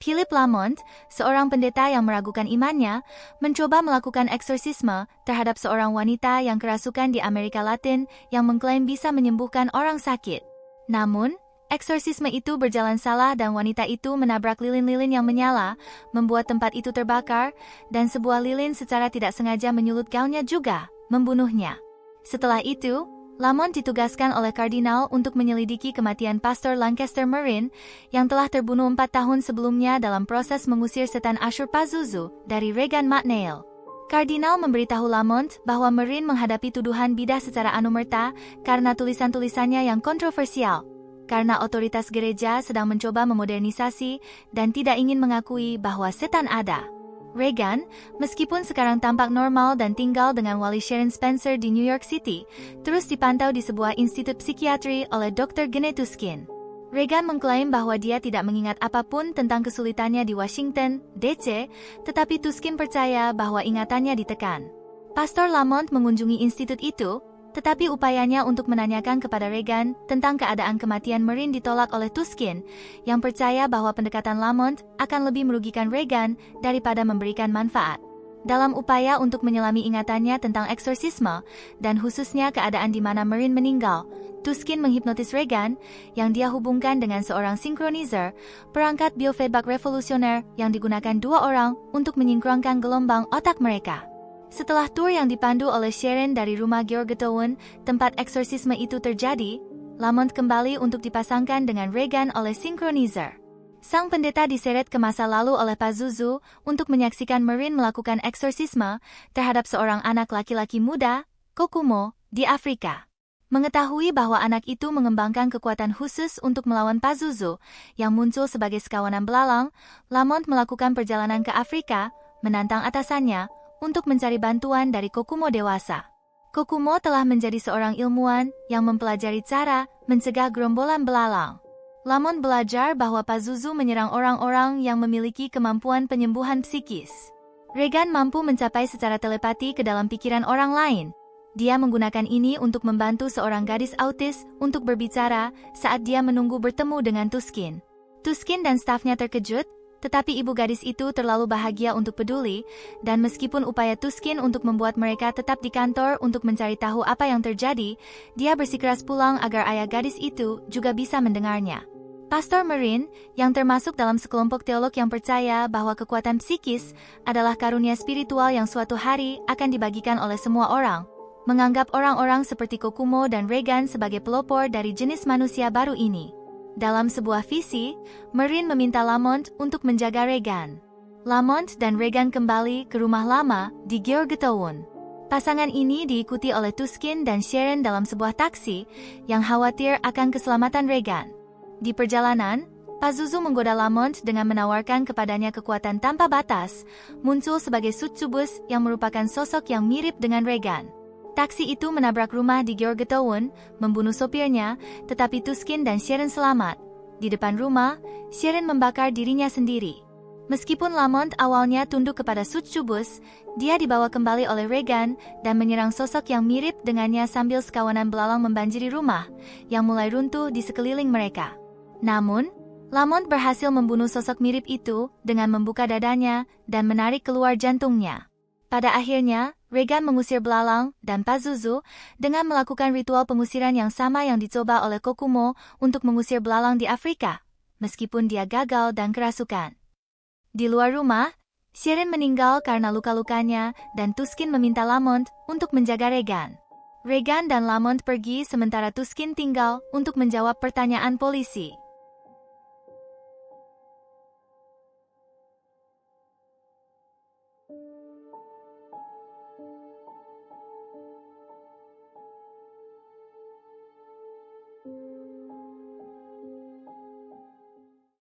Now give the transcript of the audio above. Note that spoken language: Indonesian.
Philip Lamont, seorang pendeta yang meragukan imannya, mencoba melakukan eksorsisme terhadap seorang wanita yang kerasukan di Amerika Latin yang mengklaim bisa menyembuhkan orang sakit. Namun, eksorsisme itu berjalan salah dan wanita itu menabrak lilin-lilin yang menyala, membuat tempat itu terbakar, dan sebuah lilin secara tidak sengaja menyulut gaunnya juga, membunuhnya. Setelah itu, Lamont ditugaskan oleh kardinal untuk menyelidiki kematian Pastor Lancaster Marin yang telah terbunuh 4 tahun sebelumnya dalam proses mengusir setan Asyur Pazuzu dari Regan McNeil. Kardinal memberitahu Lamont bahwa Marin menghadapi tuduhan bidah secara anumerta karena tulisan-tulisannya yang kontroversial, karena otoritas gereja sedang mencoba memodernisasi dan tidak ingin mengakui bahwa setan ada. Regan, meskipun sekarang tampak normal dan tinggal dengan wali Sharon Spencer di New York City, terus dipantau di sebuah institut psikiatri oleh Dr. Gene Tuskin. Regan mengklaim bahwa dia tidak mengingat apapun tentang kesulitannya di Washington, D.C., tetapi Tuskin percaya bahwa ingatannya ditekan. Pastor Lamont mengunjungi institut itu, tetapi upayanya untuk menanyakan kepada Regan tentang keadaan kematian Marin ditolak oleh Tuskin, yang percaya bahwa pendekatan Lamont akan lebih merugikan Regan daripada memberikan manfaat. Dalam upaya untuk menyelami ingatannya tentang eksorsisme, dan khususnya keadaan di mana Marin meninggal, Tuskin menghipnotis Regan, yang dia hubungkan dengan seorang sinkronizer, perangkat biofeedback revolusioner yang digunakan 2 orang untuk menyinkronkan gelombang otak mereka. Setelah tur yang dipandu oleh Sharon dari rumah Georgetown, tempat eksorsisme itu terjadi, Lamont kembali untuk dipasangkan dengan Regan oleh sinkronizer. Sang pendeta diseret ke masa lalu oleh Pazuzu untuk menyaksikan Marin melakukan eksorsisme terhadap seorang anak laki-laki muda, Kokumo, di Afrika. Mengetahui bahwa anak itu mengembangkan kekuatan khusus untuk melawan Pazuzu, yang muncul sebagai sekawanan belalang, Lamont melakukan perjalanan ke Afrika, menantang atasannya, untuk mencari bantuan dari Kokumo dewasa. Kokumo telah menjadi seorang ilmuwan yang mempelajari cara mencegah gerombolan belalang. Lamont belajar bahwa Pazuzu menyerang orang-orang yang memiliki kemampuan penyembuhan psikis. Regan mampu mencapai secara telepati ke dalam pikiran orang lain. Dia menggunakan ini untuk membantu seorang gadis autis untuk berbicara saat dia menunggu bertemu dengan Tuskin. Tuskin dan stafnya terkejut, tetapi ibu gadis itu terlalu bahagia untuk peduli, dan meskipun upaya Tuskin untuk membuat mereka tetap di kantor untuk mencari tahu apa yang terjadi, dia bersikeras pulang agar ayah gadis itu juga bisa mendengarnya. Pastor Marin, yang termasuk dalam sekelompok teolog yang percaya bahwa kekuatan psikis adalah karunia spiritual yang suatu hari akan dibagikan oleh semua orang, menganggap orang-orang seperti Kokumo dan Regan sebagai pelopor dari jenis manusia baru ini. Dalam sebuah visi, Marin meminta Lamont untuk menjaga Regan. Lamont dan Regan kembali ke rumah lama di Georgetown. Pasangan ini diikuti oleh Tuskin dan Sharon dalam sebuah taksi yang khawatir akan keselamatan Regan. Di perjalanan, Pazuzu menggoda Lamont dengan menawarkan kepadanya kekuatan tanpa batas, muncul sebagai Succubus yang merupakan sosok yang mirip dengan Regan. Taksi itu menabrak rumah di Georgetown, membunuh sopirnya, tetapi Tuskin dan Sharon selamat. Di depan rumah, Sharon membakar dirinya sendiri. Meskipun Lamont awalnya tunduk kepada Succubus, dia dibawa kembali oleh Regan dan menyerang sosok yang mirip dengannya sambil sekawanan belalang membanjiri rumah, yang mulai runtuh di sekeliling mereka. Namun, Lamont berhasil membunuh sosok mirip itu dengan membuka dadanya dan menarik keluar jantungnya. Pada akhirnya, Regan mengusir belalang dan Pazuzu dengan melakukan ritual pengusiran yang sama yang dicoba oleh Kokumo untuk mengusir belalang di Afrika, meskipun dia gagal dan kerasukan. Di luar rumah, Sharon meninggal karena luka-lukanya dan Tuskin meminta Lamont untuk menjaga Regan. Regan dan Lamont pergi sementara Tuskin tinggal untuk menjawab pertanyaan polisi.